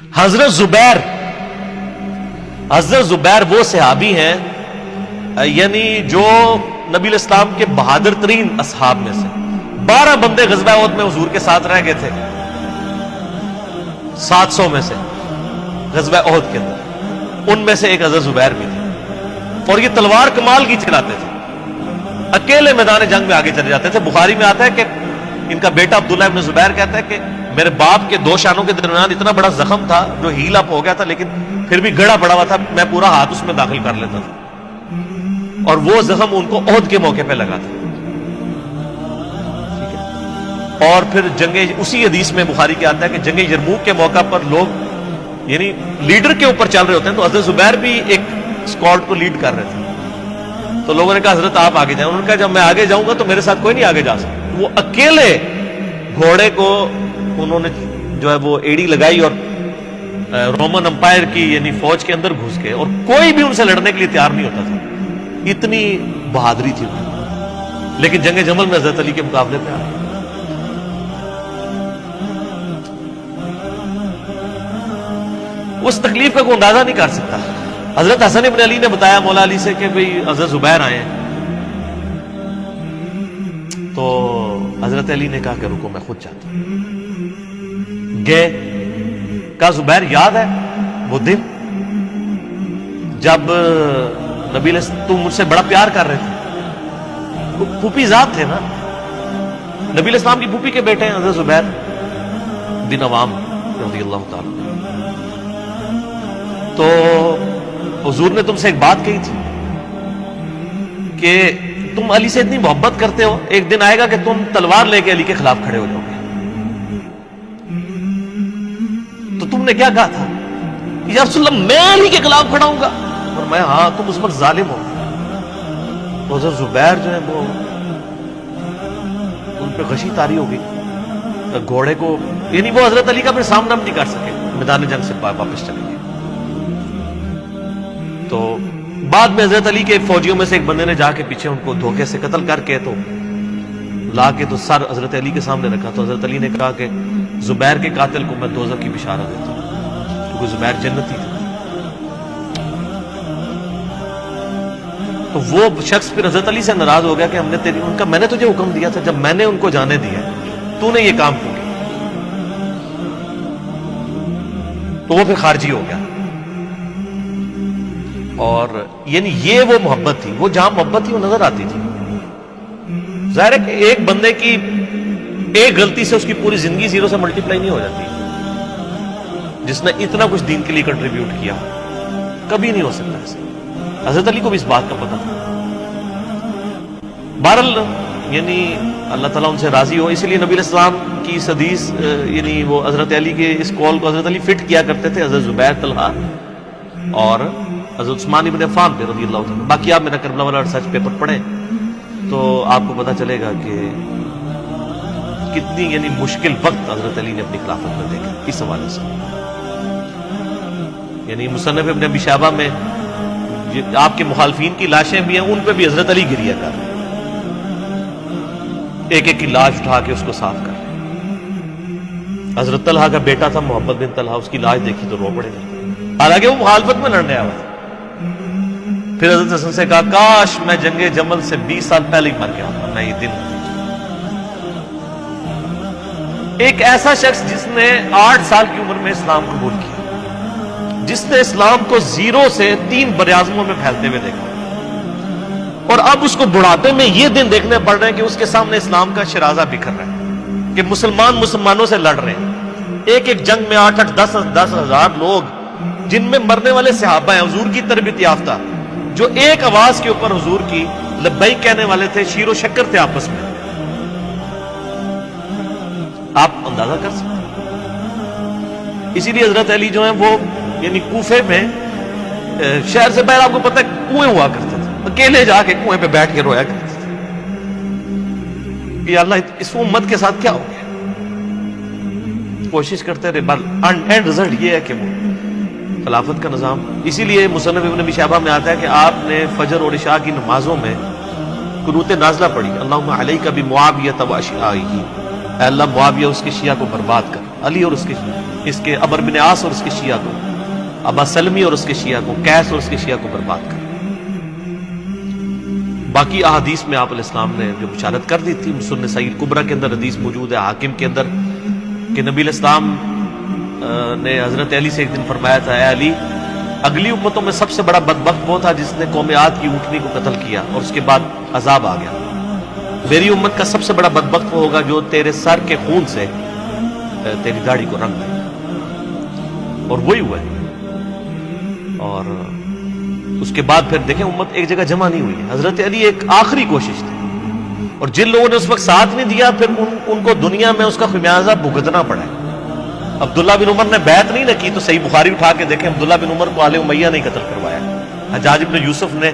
حضرت زبیر وہ صحابی ہیں یعنی جو نبی الاسلام کے بہادر ترین اصحاب میں سے 12 بندے غزوہ احد میں حضور کے ساتھ رہ گئے تھے 700 میں سے غزوہ احد کے اندر، ان میں سے ایک حضرت زبیر بھی تھے، اور یہ تلوار کمال کی چلاتے تھے، اکیلے میدان جنگ میں آگے چلے جاتے تھے۔ بخاری میں آتا ہے کہ ان کا بیٹا عبداللہ ابن زبیر کہتا ہے کہ میرے باپ کے 2 شانوں کے درمیان اتنا بڑا زخم تھا جو ہیل اپ ہو گیا تھا، لیکن پھر بھی گڑا پڑا ہوا تھا، میں پورا ہاتھ اس میں داخل کر لیتا تھا، اور وہ زخم ان کو احد کے موقع پہ لگا تھا۔ اور پھر اسی حدیث میں بخاری کے آتا ہے کہ جنگ یرموک کے موقع پر لوگ یعنی لیڈر کے اوپر چل رہے ہوتے ہیں، تو حضرت زبیر بھی ایک اسکواڈ کو لیڈ کر رہے تھے، تو لوگوں نے کہا حضرت آپ آگے جائیں، انہوں نے کہا جب میں آگے جاؤں گا تو میرے ساتھ کوئی نہیں آگے جا سکتا۔ وہ اکیلے گھوڑے کو انہوں نے جو ہے وہ ایڑی لگائی اور رومن امپائر کی یعنی فوج کے اندر گھس گئے، اور کوئی بھی ان سے لڑنے کے لیے تیار نہیں ہوتا تھا، اتنی بہادری تھی انہیں، لیکن جنگ جمل میں حضرت علی کے مقابلے پہ آ گئے۔ اس تکلیف کا کوئی اندازہ نہیں کر سکتا۔ حضرت حسن ابن علی نے بتایا مولا علی سے کہ بھئی حضرت زبیر آئے ہیں، تو حضرت علی نے کہا کہ رکو میں خود چاہتا ہوں۔ گئے، کہا زبیر یاد ہے وہ دن جب نبی تم مجھ سے بڑا پیار کر رہے تھے، پھوپھی ذات تھے نا، نبی الاسلام کی پھوپھی کے بیٹے ہیں حضرت زبیر بن عوام رضی اللہ تعالی۔ تو حضور نے تم سے ایک بات کہی تھی کہ تم علی سے اتنی محبت کرتے ہو، ایک دن آئے گا کہ تم تلوار لے کے علی کے خلاف کھڑے ہو جاؤ گے۔ تو تم نے کیا کہا تھا؟ یا رسول اللہ میں علی کے خلاف کھڑا ہوں گا؟ اور میں ہاں تم اس وقت ظالم ہو۔ تو حضرت زبیر جو ہے وہ ان پہ غشی طاری ہو گئی، گھوڑے کو یعنی وہ حضرت علی کا پھر سامنا نہیں کر سکے، میدان جنگ سے واپس چلے گئے۔ تو بعد میں حضرت علی کے فوجیوں میں سے ایک بندے نے جا کے پیچھے ان کو دھوکے سے قتل کر کے تو لا کے تو سر حضرت علی کے سامنے رکھا، تو حضرت علی نے کہا کہ زبیر کے قاتل کو میں دوزخ کی بشارت دیتا ہوں، کیونکہ زبیر جنتی تھا۔ تو وہ شخص پھر حضرت علی سے ناراض ہو گیا کہ میں نے تجھے حکم دیا تھا، جب میں نے ان کو جانے دیا تو نے یہ کام کیوں کیا؟ تو وہ پھر خارجی ہو گیا۔ اور یعنی یہ وہ محبت تھی، وہ جہاں محبت تھی وہ نظر آتی تھی۔ ظاہر ہے کہ ایک بندے کی ایک غلطی سے اس کی پوری زندگی 0 سے ملٹیپلائی نہیں ہو جاتی، جس نے اتنا کچھ دین کے لیے کنٹریبیوٹ کیا کبھی نہیں ہو سکتا ایسے۔ حضرت علی کو بھی اس بات کا پتہ تھا۔ بہرحال یعنی اللہ تعالیٰ ان سے راضی ہو، اسی لیے نبی علیہ السلام کی اس حدیث یعنی وہ حضرت علی کے اس قول کو حضرت علی فٹ کیا کرتے تھے، حضرت زبیر، طلحہ اور حضرت عثمان ابن عفان پہ رضی اللہ عنہ۔ باقی آپ میرا کربلا والا ریسرچ پیپر پڑھیں تو آپ کو پتہ چلے گا کہ کتنی یعنی مشکل وقت حضرت علی نے اپنی خلافت میں دیکھا اس حوالے سے۔ یعنی مصنف ابن ابی شیبہ میں آپ کے مخالفین کی لاشیں بھی ہیں، ان پہ بھی حضرت علی گریہ کر رہے ہیں، ایک ایک کی لاش اٹھا کے اس کو صاف کر رہے ہیں۔ حضرت طلحہ کا بیٹا تھا محمد بن طلحہ، اس کی لاش دیکھی تو رو پڑے گا، حالانکہ وہ مخالفت میں لڑنے آیا تھا۔ پھر حضرت حسن سے کہا کاش میں جنگ جمل سے 20 سال پہلے ہی مر گیا ہوتا، میں یہ دن۔ ایک ایسا شخص جس نے 8 سال کی عمر میں اسلام قبول کیا، جس نے اسلام کو 0 سے 3 براعظموں میں پھیلتے ہوئے دیکھا، اور اب اس کو بڑھاپے میں یہ دن دیکھنے پڑ رہے ہیں کہ اس کے سامنے اسلام کا شرازہ بکھر رہا ہے، کہ مسلمانوں سے لڑ رہے ہیں۔ ایک ایک جنگ میں 8-8 10 ہزار لوگ، جن میں مرنے والے صحابہ ہیں حضور کی تربیت یافتہ، جو ایک آواز کے اوپر حضور کی لبیک کہنے والے تھے، شیر و شکر تھے آپس میں۔ آپ اندازہ کر سکتے ہیں۔ اسی لیے حضرت علی جو ہیں وہ یعنی کوفے میں شہر سے باہر آپ کو پتہ ہے کنویں ہوا کرتے تھے، اکیلے جا کے کنویں پہ بیٹھ کے رویا کرتے تھے کہ اللہ اس امت کے ساتھ کیا ہو گیا۔ کوشش کرتے رہے، اینڈ رزلٹ یہ ہے کہ وہ خلافت کا نظام۔ اسی لیے مصنف ابن ابی شیبہ میں آتا ہے کہ آپ نے فجر اور عشاء کی نمازوں میں قنوت نازلہ پڑھی، اللہم علیک بمعاویہ واشیعہ، اے اللہ معاویہ اس کے شیعہ کو برباد کر، علی اور اس کے شیعہ۔ اس کے عمر بن عاص اور اس کے شیعہ کو، ابا سلمی اور اس کے شیعہ کو، قیس اور اس کے شیعہ کو برباد کر۔ باقی احادیث میں آپ علیہ السلام نے جو بشارت کر دی تھی، سنن سعید کبریٰ کے اندر حدیث موجود ہے، حاکم کے اندر، کہ نبی علیہ السلام نے حضرت علی سے ایک دن فرمایا تھا، اے علی، اگلی امتوں میں سب سے بڑا بدبخت وہ تھا جس نے قوم عاد کی اونٹنی کو قتل کیا اور اس کے بعد عذاب آ گیا۔ میری امت کا سب سے بڑا بدبخت وہ ہوگا جو تیرے سر کے خون سے تیری داڑھی کو رنگ دے، اور وہی ہوا ہے۔ اور اس کے بعد پھر دیکھیں امت ایک جگہ جمع نہیں ہوئی ہے۔ حضرت علی ایک آخری کوشش تھی، اور جن لوگوں نے اس وقت ساتھ نہیں دیا پھر ان کو دنیا میں اس کا خمیازہ بھگتنا پڑا ہے۔ عبداللہ بن عمر نے بیعت نہیں نہ کی تو صحیح بخاری اٹھا کے دیکھیں، عبداللہ بن عمر کو آل امیہ نہیں قتل کروایا، حجاج بن یوسف نے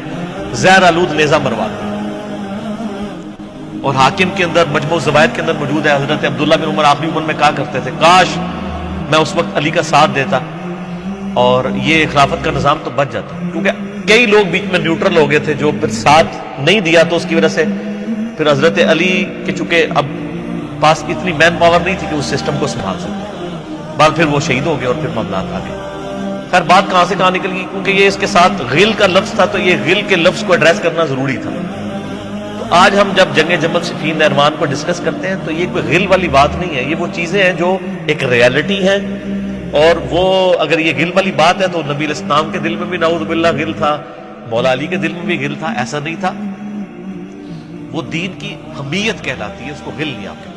زہر آلود نیزہ مروا دیا۔ اور حاکم کے اندر مجموع الزوائد کے اندر موجود ہے، حضرت عبداللہ بن عمر آخری عمر میں کہا کرتے تھے، کاش میں اس وقت علی کا ساتھ دیتا اور یہ خلافت کا نظام تو بچ جاتا، کیونکہ کئی لوگ بیچ میں نیوٹرل ہو گئے تھے جو پھر ساتھ نہیں دیا، تو اس کی وجہ سے پھر حضرت علی کے چونکہ اب پاس اتنی مین پاور نہیں تھی کہ اس سسٹم کو سنبھال سکتے، بعد پھر وہ شہید ہو گئے اور پھر معاملات آ گئے۔ خیر بات کہاں سے کہاں نکل گئی، کیونکہ یہ اس کے ساتھ غل کا لفظ تھا، تو یہ غل کے لفظ کو ایڈریس کرنا ضروری تھا۔ تو آج ہم جب جنگ جمل صفین نہروان کو ڈسکس کرتے ہیں تو یہ کوئی غل والی بات نہیں ہے، یہ وہ چیزیں ہیں جو ایک ریالٹی ہیں، اور وہ اگر یہ غل والی بات ہے تو نبی علیہ السلام کے دل میں بھی نعوذ باللہ غل تھا، مولا علی کے دل میں بھی غل تھا، ایسا نہیں تھا۔ وہ دین کی حمیت کہلاتی ہے، اس کو غل نہیں آپ کہتے۔